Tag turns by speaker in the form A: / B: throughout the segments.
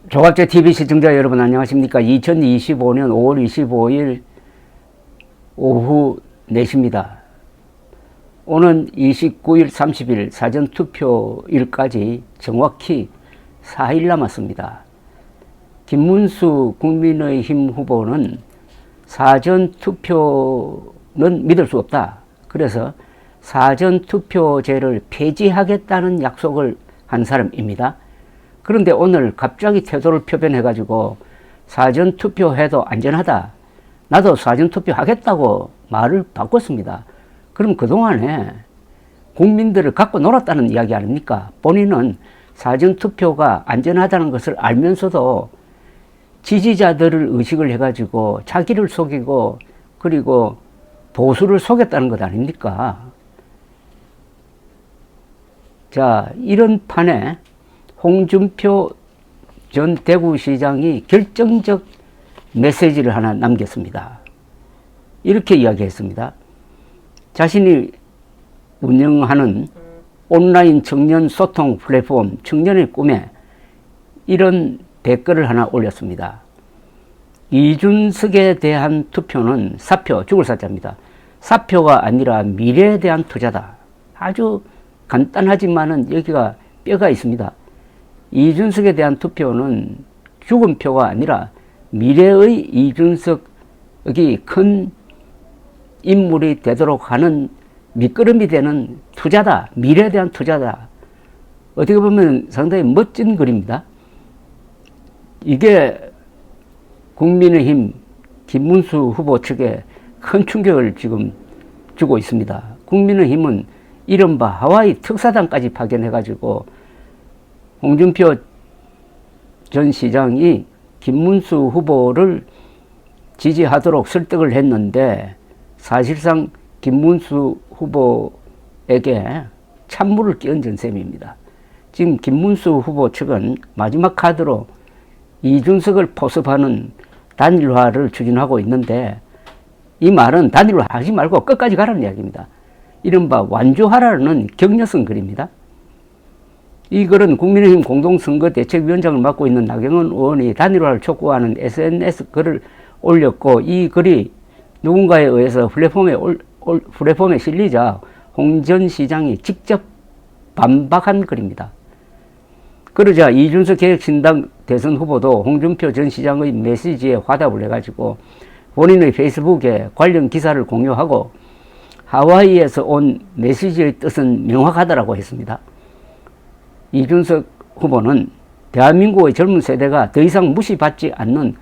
A: 조갑제 TV 시청자 여러분 안녕하십니까. 2025년 5월 25일 오후 4시입니다. 오는 29일 30일 사전투표일까지 정확히 4일 남았습니다. 김문수 국민의힘 후보는 사전투표는 믿을 수 없다. 그래서 사전투표제를 폐지하겠다는 약속을 한 사람입니다. 그런데 오늘 갑자기 태도를 표변해가지고 사전투표해도 안전하다. 나도 사전투표 하겠다고 말을 바꿨습니다. 그럼 그동안에 국민들을 갖고 놀았다는 이야기 아닙니까? 본인은 사전투표가 안전하다는 것을 알면서도 지지자들을 의식을 해가지고 자기를 속이고 그리고 보수를 속였다는 것 아닙니까? 자, 이런 판에 홍준표 전 대구시장이 결정적 메시지를 하나 남겼습니다. 이렇게 이야기했습니다. 자신이 운영하는 온라인 청년 소통 플랫폼 청년의 꿈에 이런 댓글을 하나 올렸습니다. 이준석에 대한 투표는 사표, 죽을 사자입니다. 사표가 아니라 미래에 대한 투자다. 아주 간단하지만은 여기가 뼈가 있습니다. 이준석에 대한 투표는 죽은 표가 아니라 미래의 이준석이 큰 인물이 되도록 하는 밑거름이 되는 투자다. 미래에 대한 투자다. 어떻게 보면 상당히 멋진 글입니다. 이게 국민의힘 김문수 후보 측에 큰 충격을 지금 주고 있습니다. 국민의힘은 이른바 하와이 특사단까지 파견해가지고 홍준표 전 시장이 김문수 후보를 지지하도록 설득을 했는데 사실상 김문수 후보에게 찬물을 끼얹은 셈입니다. 지금 김문수 후보 측은 마지막 카드로 이준석을 포섭하는 단일화를 추진하고 있는데 이 말은 단일화 하지 말고 끝까지 가라는 이야기입니다. 이른바 완주하라는 격려성 글입니다. 이 글은 국민의힘 공동선거대책위원장을 맡고 있는 나경원 의원이 단일화를 촉구하는 SNS 글을 올렸고 이 글이 누군가에 의해서 플랫폼에 실리자 홍 전 시장이 직접 반박한 글입니다. 그러자 이준석 개혁신당 대선 후보도 홍준표 전 시장의 메시지에 화답을 해가지고 본인의 페이스북에 관련 기사를 공유하고 하와이에서 온 메시지의 뜻은 명확하다라고 했습니다. 이준석 후보는 대한민국의 젊은 세대가 더 이상 무시받지 않는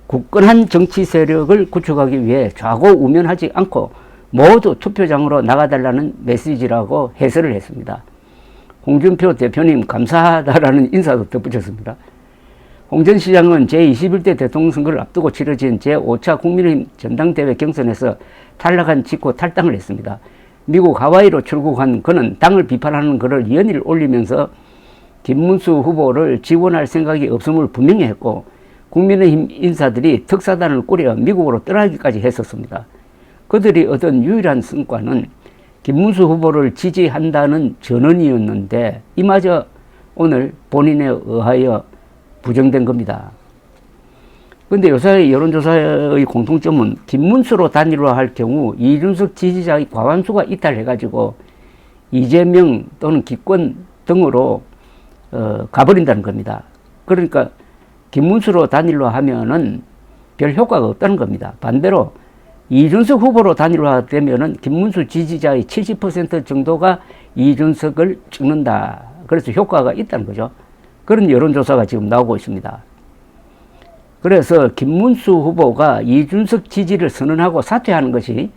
A: 굳건한 정치 세력을 구축하기 위해 좌고우면하지 않고 모두 투표장으로 나가달라는 메시지라고 해설을 했습니다. 홍준표 대표님 감사하다라는 인사도 덧붙였습니다. 홍 전 시장은 제21대 대통령 선거를 앞두고 치러진 제5차 국민의힘 전당대회 경선에서 탈락한 직후 탈당을 했습니다. 미국 하와이로 출국한 그는 당을 비판하는 글을 연일 올리면서 김문수 후보를 지원할 생각이 없음을 분명히 했고 국민의힘 인사들이 특사단을 꾸려 미국으로 떠나기까지 했었습니다. 그들이 얻은 유일한 성과는 김문수 후보를 지지한다는 전언이었는데 이마저 오늘 본인에 의하여 부정된 겁니다. 그런데 요새 여론조사의 공통점은 김문수로 단일화할 경우 이준석 지지자의 과반수가 이탈해가지고 이재명 또는 기권 등으로 가버린다는 겁니다. 그러니까 김문수로 단일화하면은 별 효과가 없다는 겁니다. 반대로 이준석 후보로 단일화되면은 김문수 지지자의 70% 정도가 이준석을 찍는다. 그래서 효과가 있다는 거죠. 그런 여론조사가 지금 나오고 있습니다. 그래서 김문수 후보가 이준석 지지를 선언하고 사퇴하는 것이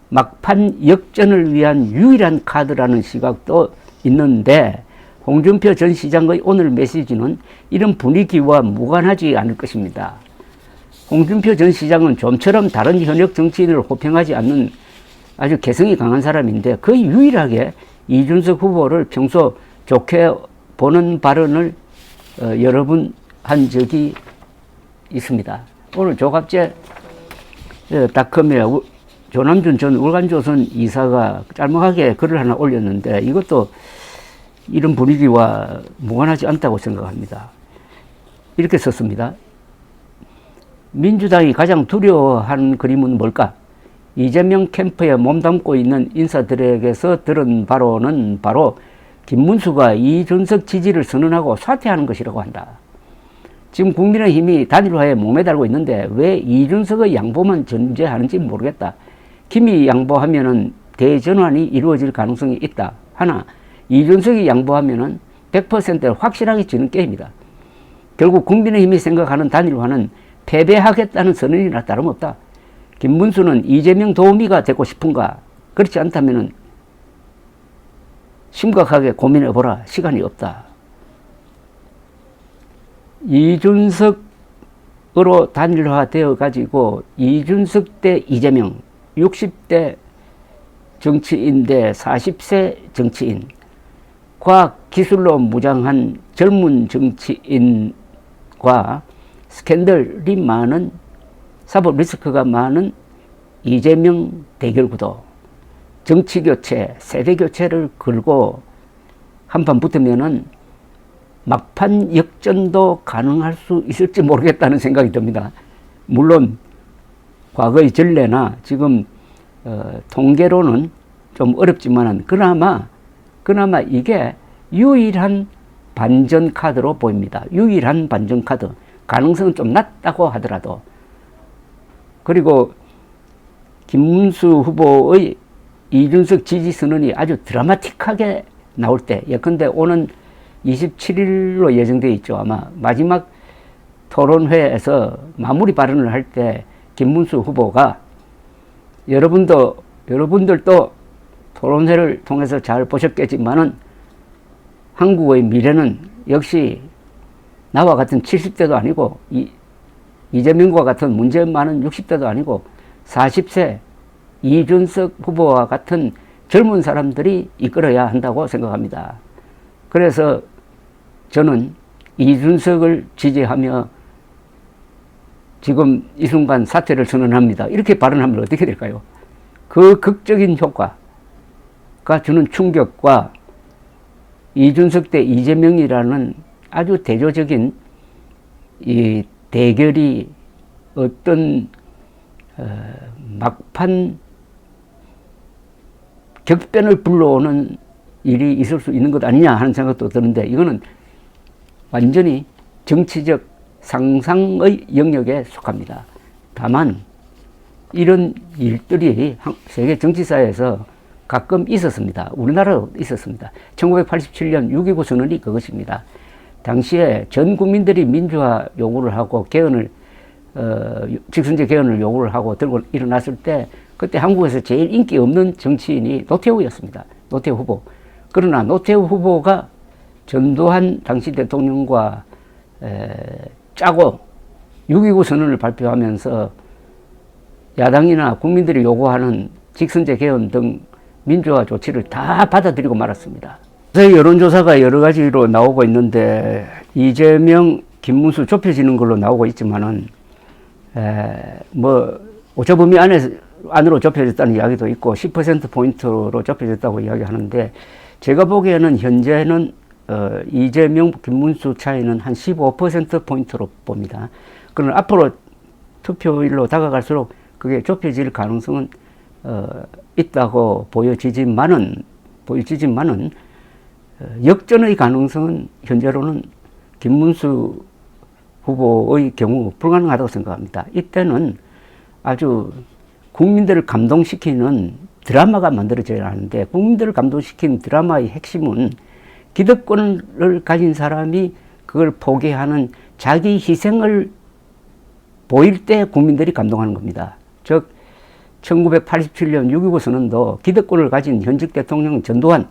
A: 막판 역전을 위한 유일한 카드라는 시각도 있는데 홍준표 전 시장의 오늘 메시지는 이런 분위기와 무관하지 않을 것입니다. 홍준표 전 시장은 좀처럼 다른 현역 정치인을 호평하지 않는 아주 개성이 강한 사람인데 거의 유일하게 이준석 후보를 평소 좋게 보는 발언을 여러 번 한 적이 있습니다. 오늘 조갑제 닷컴에 조남준 전 울간조선 이사가 짤막하게 글을 하나 올렸는데 이것도 이런 분위기와 무관하지 않다고 생각합니다. 이렇게 썼습니다. 민주당이 가장 두려워하는 그림은 뭘까? 이재명 캠프에 몸담고 있는 인사들에게서 들은 바로는 바로 김문수가 이준석 지지를 선언하고 사퇴하는 것이라고 한다. 지금 국민의힘이 단일화에 목매달고 있는데 왜 이준석의 양보만 전제하는지 모르겠다. 김이 양보하면은 대전환이 이루어질 가능성이 있다. 하나, 이준석이 양보하면은 100% 확실하게 지는 게임이다. 결국 국민의힘이 생각하는 단일화는 패배하겠다는 선언이나 다름없다. 김문수는 이재명 도우미가 되고 싶은가? 그렇지 않다면은 심각하게 고민해보라. 시간이 없다. 이준석으로 단일화되어 가지고 이준석 대 이재명, 60대 정치인 대 40세 정치인, 과학기술로 무장한 젊은 정치인과 스캔들이 많은, 사법 리스크가 많은 이재명 대결 구도, 정치교체, 세대교체를 걸고 한판 붙으면은 막판 역전도 가능할 수 있을지 모르겠다는 생각이 듭니다. 물론 과거의 전례나 지금 통계로는 좀 어렵지만은 그나마 이게 유일한 반전 카드로 보입니다. 유일한 반전 카드. 가능성은 좀 낮다고 하더라도. 그리고 김문수 후보의 이준석 지지 선언이 아주 드라마틱하게 나올 때, 예컨대 오는 27일로 예정되어 있죠. 아마 마지막 토론회에서 마무리 발언을 할 때 김문수 후보가 여러분들도 토론회를 통해서 잘 보셨겠지만은 한국의 미래는 역시 나와 같은 70대도 아니고 이재명과 같은 문제 많은 60대도 아니고 40세 이준석 후보와 같은 젊은 사람들이 이끌어야 한다고 생각합니다. 그래서 저는 이준석을 지지하며 지금 이 순간 사퇴를 선언합니다. 이렇게 발언하면 어떻게 될까요? 그 극적인 효과가 주는 충격과 이준석 대 이재명이라는 아주 대조적인 이 대결이 어떤 막판 격변을 불러오는 일이 있을 수 있는 것 아니냐 하는 생각도 드는데, 이거는 완전히 정치적 상상의 영역에 속합니다. 다만 이런 일들이 세계 정치사에서 가끔 있었습니다. 우리나라도 있었습니다. 1987년 6.29 선언이 그것입니다. 당시에 전 국민들이 민주화 요구를 하고 개헌을 직선제 개헌을 요구를 하고 들고 일어났을 때, 그때 한국에서 제일 인기 없는 정치인이 노태우였습니다. 노태우 후보. 그러나 노태우 후보가 전두환 당시 대통령과 짜고 6.29 선언을 발표하면서 야당이나 국민들이 요구하는 직선제 개헌 등 민주화 조치를 다 받아들이고 말았습니다. 여론조사가 여러 가지로 나오고 있는데 이재명, 김문수 좁혀지는 걸로 나오고 있지만은 오차범위 안으로 좁혀졌다는 이야기도 있고 10%포인트로 좁혀졌다고 이야기하는데, 제가 보기에는 현재는 이재명, 김문수 차이는 한 15%포인트로 봅니다. 그러나 앞으로 투표일로 다가갈수록 그게 좁혀질 가능성은 있다고 보여지지만은 역전의 가능성은 현재로는 김문수 후보의 경우 불가능하다고 생각합니다. 이때는 아주 국민들을 감동시키는 드라마가 만들어져야 하는데, 국민들을 감동시키는 드라마의 핵심은 기득권을 가진 사람이 그걸 포기하는 자기 희생을 보일 때 국민들이 감동하는 겁니다. 즉 1987년 6.29 선언도 기득권을 가진 현직 대통령 전두환,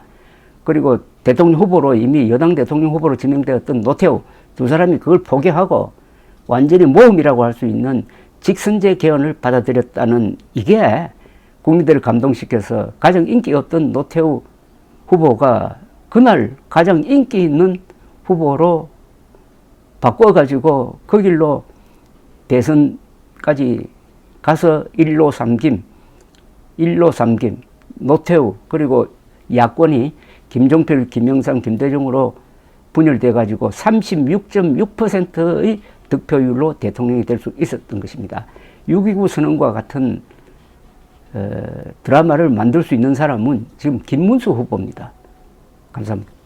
A: 그리고 대통령 후보로 이미 여당 대통령 후보로 지명되었던 노태우, 두 사람이 그걸 포기하고 완전히 모험이라고 할 수 있는 직선제 개헌을 받아들였다는, 이게 국민들을 감동시켜서 가장 인기 없던 노태우 후보가 그날 가장 인기 있는 후보로 바꿔가지고 그 길로 대선까지 가서 일로 삼김, 노태우, 그리고 야권이 김종필, 김영삼, 김대중으로 분열돼 가지고 36.6%의 득표율로 대통령이 될 수 있었던 것입니다. 6.29 선언과 같은 드라마를 만들 수 있는 사람은 지금 김문수 후보입니다. 감사합니다.